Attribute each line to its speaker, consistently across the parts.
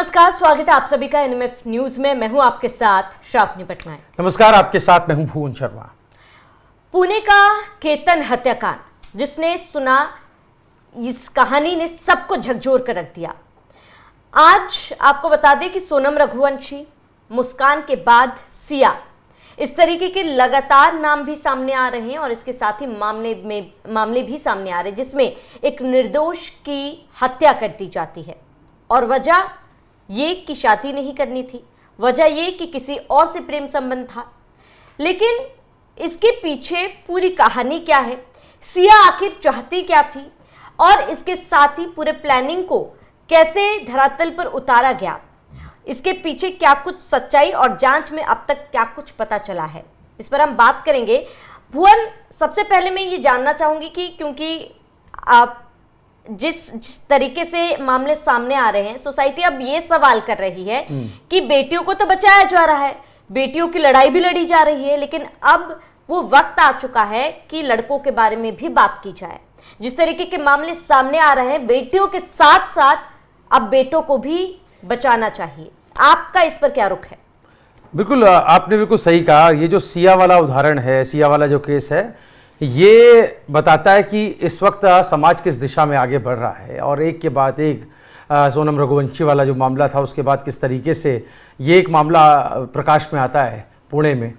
Speaker 1: नमस्कार, स्वागत है आप सभी का एनएमएफ न्यूज में। मैं हूं आपके साथ श्रावणी पटनायक।
Speaker 2: नमस्कार, आपके साथ मैं हूं भुवन शर्मा।
Speaker 1: पुणे का केतन हत्याकांड, जिसने सुना, इस कहानी ने सबको झकझोर कर रख दिया। आज आपको बता दें कि सोनम रघुवंशी, मुस्कान के बाद सिया, इस तरीके के लगातार नाम भी सामने आ रहे हैं और इसके साथ ही मामले भी सामने आ रहे हैं जिसमें एक निर्दोष की हत्या कर दी जाती है। और वजह ये कि शादी नहीं करनी थी, वजह ये कि किसी और से प्रेम संबंध था। लेकिन इसके पीछे पूरी कहानी क्या है, सिया आखिर चाहती क्या थी, और इसके साथ ही पूरे प्लानिंग को कैसे धरातल पर उतारा गया, इसके पीछे क्या कुछ सच्चाई और जांच में अब तक क्या कुछ पता चला है, इस पर हम बात करेंगे। भुवन, सबसे पहले मैं ये जानना चाहूंगी कि क्योंकि आप जिस तरीके से मामले सामने आ रहे हैं, सोसाइटी अब ये सवाल कर रही है कि बेटियों को तो बचाया जा रहा है, बेटियों की लड़ाई भी लड़ी जा रही है, लेकिन अब वो वक्त आ चुका है कि लड़कों के बारे में भी बात की जाए। जिस तरीके के मामले सामने आ रहे हैं, बेटियों के साथ साथ अब बेटों को भी बचाना चाहिए। आपका इस पर क्या रुख है?
Speaker 2: बिल्कुल, आपने बिल्कुल सही कहा। ये जो सिया वाला उदाहरण है, सिया वाला जो केस है, ये बताता है कि इस वक्त समाज किस दिशा में आगे बढ़ रहा है। और एक के बाद एक सोनम रघुवंशी वाला जो मामला था, उसके बाद किस तरीके से ये एक मामला प्रकाश में आता है पुणे में,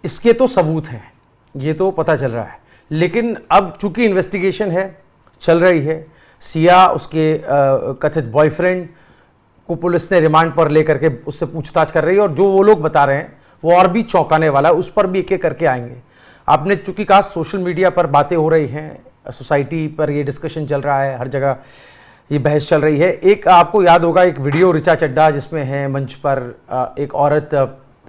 Speaker 2: इसके तो सबूत हैं, ये तो पता चल रहा है। लेकिन अब चूंकि इन्वेस्टिगेशन है, चल रही है, सिया उसके कथित बॉयफ्रेंड को पुलिस ने रिमांड पर लेकर के उससे पूछताछ कर रही है, और जो वो लोग बता रहे हैं वो और भी चौंकाने वाला है, उस पर भी एक एक करके आएंगे। आपने चूंकि कहा सोशल मीडिया पर बातें हो रही हैं, सोसाइटी पर ये डिस्कशन चल रहा है, हर जगह ये बहस चल रही है। एक आपको याद होगा एक वीडियो ऋचा चड्ढा जिसमें है मंच पर एक औरत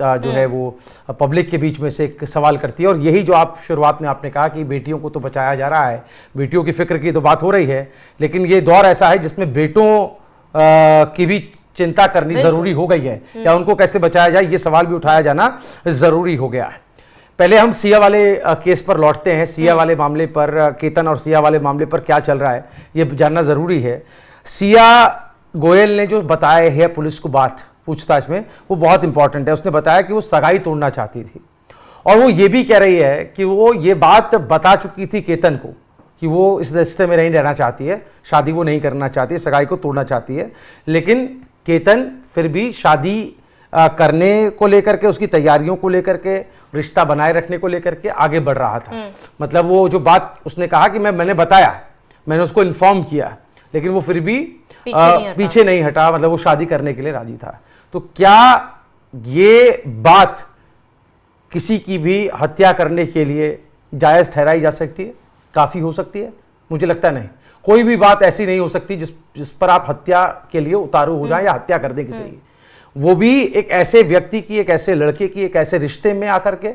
Speaker 2: जो है वो पब्लिक के बीच में से एक सवाल करती है, और यही जो आप शुरुआत में आपने कहा कि बेटियों को तो बचाया जा रहा है, बेटियों की फिक्र की तो बात हो रही है, लेकिन ये दौर ऐसा है जिसमें बेटों की भी चिंता करनी जरूरी हो गई है, या उनको कैसे बचाया जाए ये सवाल भी उठाया जाना जरूरी हो गया है। पहले हम सिया वाले केस पर लौटते हैं। सिया वाले मामले पर, केतन और सिया वाले मामले पर क्या चल रहा है ये जानना जरूरी है। सिया गोयल ने जो बताया है पुलिस को बात पूछताछ में, वो बहुत इंपॉर्टेंट है। उसने बताया कि वो सगाई तोड़ना चाहती थी, और वो ये भी कह रही है कि वो ये बात बता चुकी थी केतन को कि वो इस रिश्ते में नहीं रहना चाहती है, शादी वो नहीं करना चाहती है, सगाई को तोड़ना चाहती है। लेकिन केतन फिर भी शादी करने को लेकर के, उसकी तैयारियों को लेकर के, रिश्ता बनाए रखने को लेकर के आगे बढ़ रहा था। मतलब वो जो बात उसने कहा कि मैंने बताया, मैंने उसको इन्फॉर्म किया, लेकिन वो फिर भी पीछे नहीं हटा, मतलब वो शादी करने के लिए राजी था। तो क्या ये बात किसी की भी हत्या करने के लिए जायज ठहराई जा सकती है? काफी हो सकती है? मुझे लगता नहीं। कोई भी बात ऐसी नहीं हो सकती जिस पर आप हत्या के लिए उतारू हो जाए या हत्या कर दें किसी की, वो भी एक ऐसे व्यक्ति की, एक ऐसे लड़के की, एक ऐसे रिश्ते में आकर के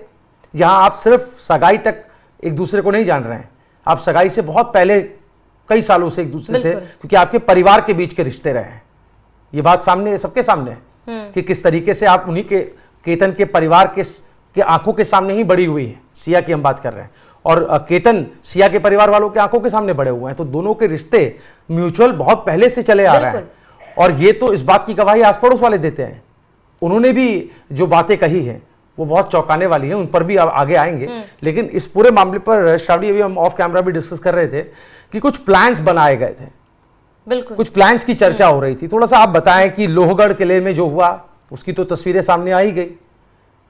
Speaker 2: जहां आप सिर्फ सगाई तक एक दूसरे को नहीं जान रहे हैं, आप सगाई से बहुत पहले कई सालों से एक दूसरे से, क्योंकि आपके परिवार के बीच के रिश्ते रहे हैं। ये बात सामने, सबके सामने है कि किस तरीके से आप उन्हीं के, केतन के परिवार के आंखों के सामने ही बड़ी हुई है। सिया की हम बात कर रहे हैं, और केतन सिया के परिवार वालों के आंखों के सामने बड़े हुए हैं। तो दोनों के रिश्ते म्यूचुअल बहुत पहले से चले आ रहे हैं, और ये तो इस बात की गवाही आस पड़ोस वाले देते हैं। उन्होंने भी जो बातें कही हैं वो बहुत चौंकाने वाली हैं, उन पर भी आगे आएंगे। लेकिन इस पूरे मामले पर श्रावणी, अभी हम ऑफ कैमरा भी डिस्कस कर रहे थे कि कुछ प्लान्स बनाए गए थे,
Speaker 1: बिल्कुल
Speaker 2: कुछ प्लान्स की चर्चा हो रही थी। थोड़ा सा आप बताएं कि लोहगढ़ किले में जो हुआ उसकी तो तस्वीरें सामने आ ही गई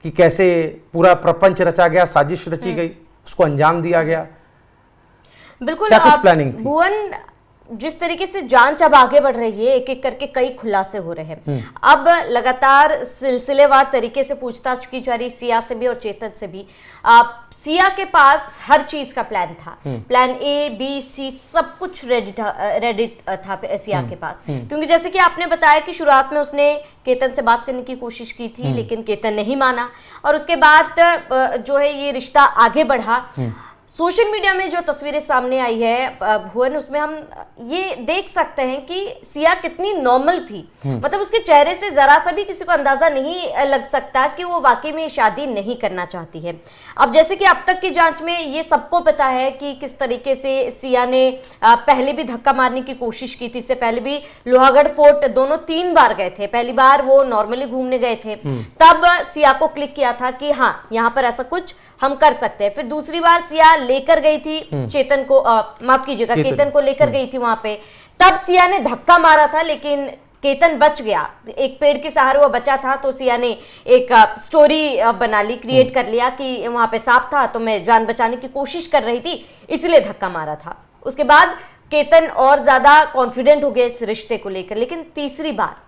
Speaker 2: कि कैसे पूरा प्रपंच रचा गया, साजिश रची गई, उसको अंजाम दिया गया।
Speaker 1: बिल्कुल,
Speaker 2: क्या कुछ प्लानिंग थी?
Speaker 1: भुवन, जिस तरीके से जांच अब आगे बढ़ रही है, एक एक करके कई खुलासे हो रहे हैं। अब लगातार सिलसिलेवार तरीके से पूछताछ की जा रही, सिया से भी और चेतन से भी। सिया के पास हर चीज का प्लान था, प्लान ए बी सी सब कुछ रेडी था सिया के पास। क्योंकि जैसे कि आपने बताया कि शुरुआत में उसने केतन से बात करने की कोशिश की थी, लेकिन केतन नहीं माना, और उसके बाद जो है ये रिश्ता आगे बढ़ा। सोशल मीडिया में जो तस्वीरें सामने आई है भुवन, उसमें हम ये देख सकते हैं कि सिया कितनी नॉर्मल थी। मतलब उसके चेहरे से जरा सा भी किसी को अंदाजा नहीं लग सकता कि वो वाकई में शादी नहीं करना चाहती है। अब जैसे कि अब तक की जांच में ये सबको पता है कि किस तरीके से सिया ने पहले भी धक्का मारने की कोशिश की थी। इससे पहले भी लोहागढ़ फोर्ट दोनों 3 बार गए थे। पहली बार वो नॉर्मली घूमने गए थे, तब सिया को क्लिक किया था कि हाँ यहाँ पर ऐसा कुछ हम कर सकते हैं। फिर दूसरी बार सिया लेकर गई थी चेतन को, माफ कीजिएगा, केतन को लेकर गई थी वहां पे। तब सिया ने धक्का मारा था, लेकिन केतन बच गया, एक पेड़ के सहारे वो बचा था। तो सिया ने एक स्टोरी बना ली, क्रिएट कर लिया कि वहां पे सांप था तो मैं जान बचाने की कोशिश कर रही थी, इसलिए धक्का मारा था। उसके बाद केतन और ज्यादा कॉन्फिडेंट हो गए इस रिश्ते को लेकर। लेकिन तीसरी बार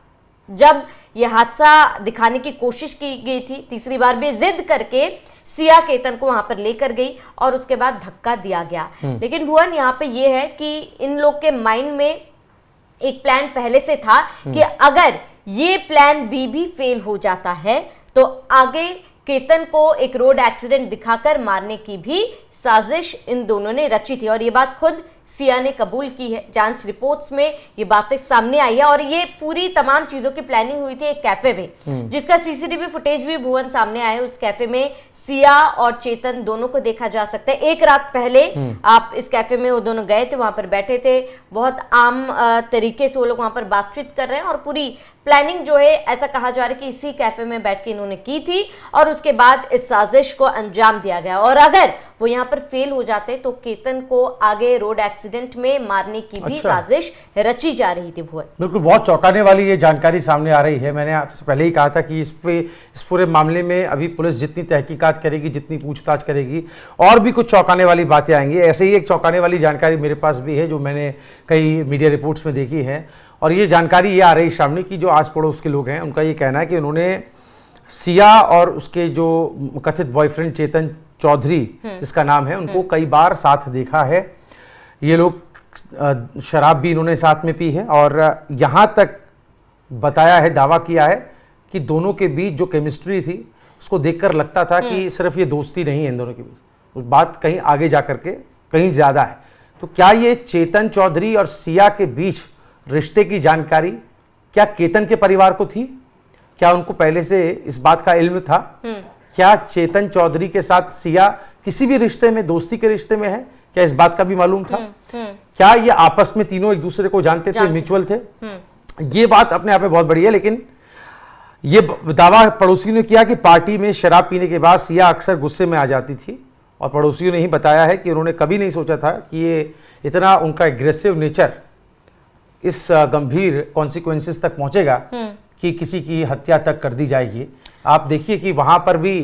Speaker 1: जब यह हादसा दिखाने की कोशिश की गई थी, तीसरी बार भी जिद करके सिया केतन को वहां पर लेकर गई और उसके बाद धक्का दिया गया। लेकिन भुवन, यहाँ पे ये है कि इन लोग के माइंड में एक प्लान पहले से था कि अगर ये प्लान बी भी फेल हो जाता है तो आगे केतन को एक रोड एक्सीडेंट दिखाकर मारने की भी साजिश इन दोनों ने रची थी। और ये बात खुद सिया ने कबूल की है। जांच रिपोर्ट्स में ये बातें सामने आई है और ये पूरी तमाम चीजों की प्लानिंग हुई थी एक कैफे में, जिसका सीसीटीवी फुटेज भी भुवन सामने आया है। उस कैफे में सिया और चेतन दोनों को देखा जा सकता है। एक रात पहले आप इस कैफे में वो दोनों गए थे, वहां पर बैठे थे, बहुत आम तरीके से वो लोग वहां पर बातचीत कर रहे हैं और पूरी प्लानिंग जो है ऐसा कहा जा रहा है कि इसी कैफे में बैठ के इन्होंने की थी और उसके बाद इस साजिश को अंजाम दिया गया। और अगर वो यहाँ पर फेल हो जाते तो केतन को आगे रोड एक्सीडेंट में मारने की भी साजिश रची जा रही थी। भुवन,
Speaker 2: बिल्कुल बहुत चौंकाने वाली ये जानकारी सामने आ रही है। मैंने आपसे पहले ही कहा था कि इस पूरे मामले में अभी पुलिस जितनी तहकीकात करेगी, जितनी पूछताछ करेगी, और भी कुछ चौंकाने वाली बातें आएंगी। ऐसे ही एक चौंकाने वाली जानकारी मेरे पास भी है जो मैंने कई मीडिया रिपोर्ट्स में देखी है। और ये जानकारी ये आ रही सामने कि जो आस पड़ोस के लोग हैं उनका ये कहना है कि उन्होंने सिया और उसके जो कथित बॉयफ्रेंड चेतन चौधरी जिसका नाम है, उनको कई बार साथ देखा है। ये लोग शराब भी इन्होंने साथ में पी है और यहाँ तक बताया है, दावा किया है कि दोनों के बीच जो केमिस्ट्री थी उसको देखकर लगता था कि सिर्फ ये दोस्ती नहीं है इन दोनों के बीच, उस बात कहीं आगे जा करके कहीं ज़्यादा है। तो क्या ये चेतन चौधरी और सिया के बीच रिश्ते की जानकारी क्या केतन के परिवार को थी? क्या उनको पहले से इस बात का इल्म था? क्या चेतन चौधरी के साथ सिया किसी भी रिश्ते में, दोस्ती के रिश्ते में है? क्या इस बात का भी मालूम था? क्या ये आपस में तीनों एक दूसरे को जानते थे, म्यूचुअल थे? ये बात अपने आप में बहुत बड़ी है। लेकिन ये दावा पड़ोसियों ने किया कि पार्टी में शराब पीने के बाद सिया अक्सर गुस्से में आ जाती थी और पड़ोसियों ने ही बताया है कि उन्होंने कभी नहीं सोचा था कि ये इतना उनका एग्रेसिव नेचर इस गंभीर कॉन्सिक्वेंसेस तक पहुंचेगा कि किसी की हत्या तक कर दी जाएगी। आप देखिए कि वहां पर भी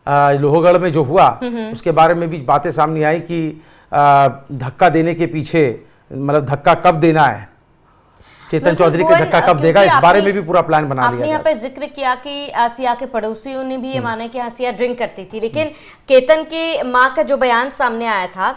Speaker 2: लोहगढ़ में जो हुआ उसके बारे में भी बातें सामने आई कि धक्का देने के पीछे, मतलब धक्का कब देना है, चेतन चौधरी के धक्का कब देगा, इस बारे में भी पूरा प्लान बना लिया।
Speaker 1: आपने यहाँ पे जिक्र किया कि सिया के पड़ोसियों ने भी ये माना कि सिया ड्रिंक करती थी, लेकिन केतन की माँ का जो बयान सामने आया था,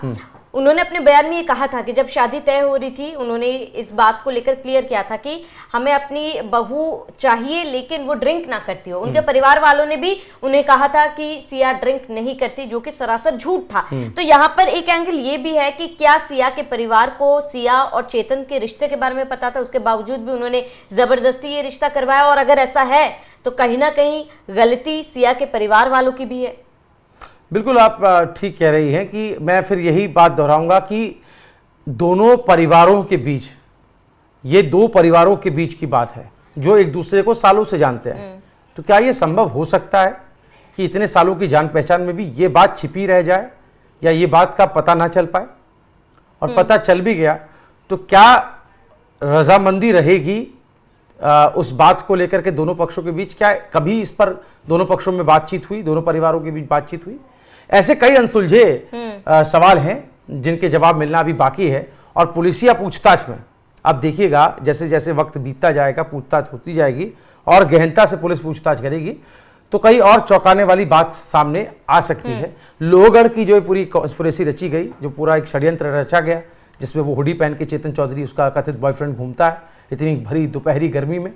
Speaker 1: उन्होंने अपने बयान में ये कहा था कि जब शादी तय हो रही थी उन्होंने इस बात को लेकर क्लियर किया था कि हमें अपनी बहू चाहिए लेकिन वो ड्रिंक ना करती हो। उनके परिवार वालों ने भी उन्हें कहा था कि सिया ड्रिंक नहीं करती, जो कि सरासर झूठ था। तो यहाँ पर एक एंगल ये भी है कि क्या सिया के परिवार को सिया और चेतन के रिश्ते के बारे में पता था, उसके बावजूद भी उन्होंने जबरदस्ती ये रिश्ता करवाया? और अगर ऐसा है तो कहीं ना कहीं गलती सिया के परिवार वालों की भी है।
Speaker 2: बिल्कुल आप ठीक कह रही हैं कि मैं फिर यही बात दोहराऊंगा कि दोनों परिवारों के बीच, ये दो परिवारों के बीच की बात है जो एक दूसरे को सालों से जानते हैं। तो क्या ये संभव हो सकता है कि इतने सालों की जान पहचान में भी ये बात छिपी रह जाए या ये बात का पता ना चल पाए? और पता चल भी गया तो क्या रजामंदी रहेगी उस बात को लेकर के दोनों पक्षों के बीच? क्या कभी इस पर दोनों पक्षों में बातचीत हुई, दोनों परिवारों के बीच बातचीत हुई? ऐसे कई अनसुलझे सवाल हैं जिनके जवाब मिलना अभी बाकी है। और पुलिसिया पूछताछ में आप देखिएगा जैसे जैसे वक्त बीतता जाएगा, पूछताछ होती जाएगी और गहनता से पुलिस पूछताछ करेगी तो कई और चौंकाने वाली बात सामने आ सकती है। लोहगढ़ की जो पूरी कॉन्स्पिरेसी रची गई, जो पूरा एक षड्यंत्र रचा गया जिसमें वो हुडी पहन के चेतन चौधरी, उसका कथित बॉयफ्रेंड, घूमता है इतनी भरी दोपहरी गर्मी में,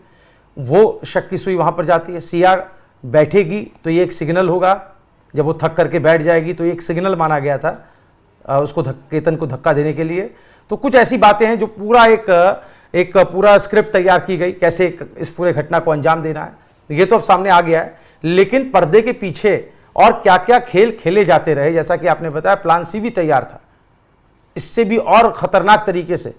Speaker 2: वो शक की सुई वहाँ पर जाती है। सिया बैठेगी तो ये एक सिग्नल होगा, जब वो थक करके बैठ जाएगी तो ये एक सिग्नल माना गया था उसको केतन को धक्का देने के लिए। तो कुछ ऐसी बातें हैं जो पूरा एक पूरा स्क्रिप्ट तैयार की गई, कैसे इस पूरे घटना को अंजाम देना है, ये तो अब सामने आ गया है। लेकिन पर्दे के पीछे और क्या क्या खेल खेले जाते रहे, जैसा कि आपने बताया प्लान सी भी तैयार था, इससे भी और खतरनाक तरीके से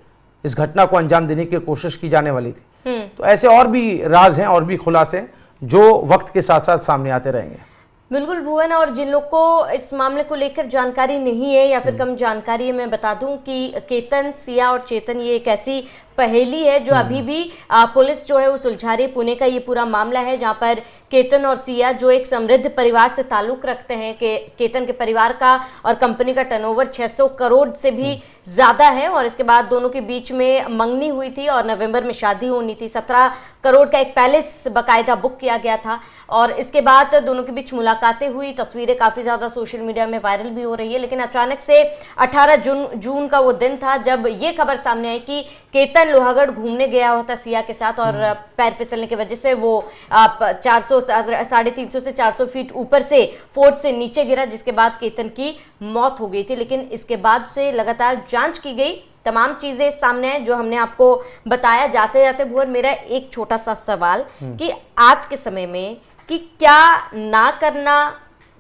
Speaker 2: इस घटना को अंजाम देने की कोशिश की जाने वाली थी। तो ऐसे और भी राज हैं और भी खुलासे हैं जो वक्त के साथ साथ सामने आते रहेंगे।
Speaker 1: बिल्कुल भुवन, और जिन लोग को इस मामले को लेकर जानकारी नहीं है या फिर कम जानकारी है, मैं बता दूं कि केतन, सिया और चेतन ये एक ऐसी पहेली है जो अभी भी पुलिस जो है वो सुलझा रही है। पुणे का ये पूरा मामला है जहां पर केतन और सिया जो एक समृद्ध परिवार से ताल्लुक रखते हैं, केतन के परिवार का और कंपनी का टर्नओवर 600 करोड़ से भी ज्यादा है, और इसके बाद दोनों के बीच में मंगनी हुई थी और नवंबर में शादी होनी थी। 17 करोड़ का एक पैलेस बकायदा बुक किया गया था, और इसके बाद दोनों के बीच मुलाकातें हुई। तस्वीरें काफी ज्यादा सोशल मीडिया में वायरल भी हो रही है। लेकिन अचानक से 18 जून का वो दिन था जब ये खबर सामने आई कि केतन लोहागढ़ घूमने गया होता सिया के साथ, और पैर फिसलने की वजह से वो 350 से 400 फीट ऊपर से फोर्ट से नीचे गिरा, जिसके बाद केतन की मौत हो गई थी। लेकिन इसके बाद से लगातार जांच की गई, तमाम चीजें सामने हैं जो हमने आपको बताया। जाते जाते भुवन, मेरा एक छोटा सा सवाल कि आज के समय में कि क्या ना करना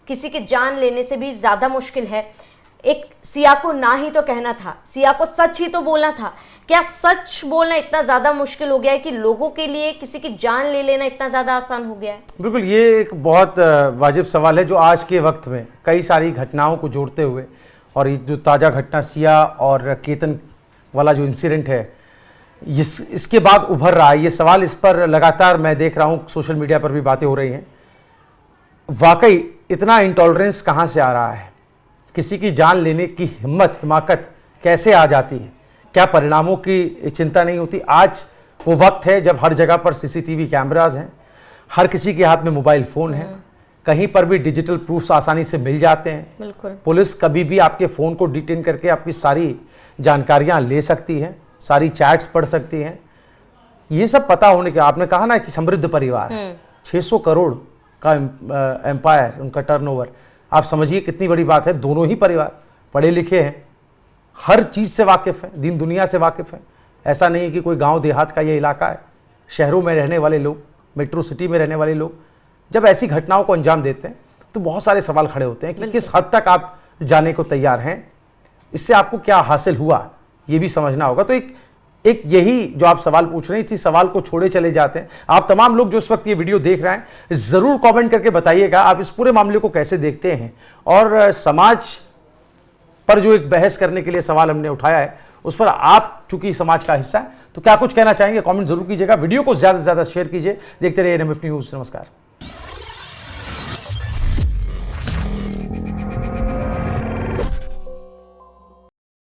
Speaker 1: किसी की जान लेने से भी ज्यादा मुश्किल है। एक सिया को ना ही तो कहना था, सिया को सच ही तो बोलना था। क्या सच बोलना इतना ज्यादा मुश्किल हो गया है कि लोगों के लिए किसी की जान ले लेना इतना ज्यादा आसान हो गया है?
Speaker 2: बिल्कुल, ये एक बहुत वाजिब सवाल है जो आज के वक्त में कई सारी घटनाओं को जोड़ते हुए, और ये जो ताज़ा घटना सिया और केतन वाला जो इंसिडेंट है, इसके बाद उभर रहा है ये सवाल। इस पर लगातार मैं देख रहा हूँ सोशल मीडिया पर भी बातें हो रही हैं। वाकई इतना इंटॉलरेंस कहाँ से आ रहा है? किसी की जान लेने की हिमाकत कैसे आ जाती है? क्या परिणामों की चिंता नहीं होती? आज वो वक्त है जब हर जगह पर सीसीटीवी कैमराज हैं, हर किसी के हाथ में मोबाइल फ़ोन है, कहीं पर भी डिजिटल प्रूफ्स आसानी से मिल जाते हैं।
Speaker 1: बिल्कुल,
Speaker 2: पुलिस कभी भी आपके फ़ोन को डिटेन करके आपकी सारी जानकारियां ले सकती है, सारी चैट्स पढ़ सकती हैं। ये सब पता होने के, आपने कहा ना कि समृद्ध परिवार है, 600 करोड़ का एम्पायर, उनका टर्नओवर, आप समझिए कितनी बड़ी बात है। दोनों ही परिवार पढ़े लिखे हैं, हर चीज़ से वाकिफ़ हैं, दीन दुनिया से वाकिफ़ हैं। ऐसा नहीं है कि कोई गांव देहात का ये इलाका है। शहरों में रहने वाले लोग, मेट्रो सिटी में रहने वाले लोग जब ऐसी घटनाओं को अंजाम देते हैं तो बहुत सारे सवाल खड़े होते हैं कि किस हद तक आप जाने को तैयार हैं, इससे आपको क्या हासिल हुआ, ये भी समझना होगा। तो एक यही जो आप सवाल पूछ रहे हैं, इसी सवाल को छोड़े चले जाते हैं। आप तमाम लोग जो इस वक्त ये वीडियो देख रहे हैं, ज़रूर कमेंट करके बताइएगा आप इस पूरे मामले को कैसे देखते हैं, और समाज पर जो एक बहस करने के लिए सवाल हमने उठाया है उस पर आप चूंकि समाज का हिस्सा है तो क्या कुछ कहना चाहेंगे, कमेंट जरूर कीजिएगा। वीडियो को ज़्यादा से ज़्यादा शेयर कीजिए। देखते रहिए NMF न्यूज़। नमस्कार।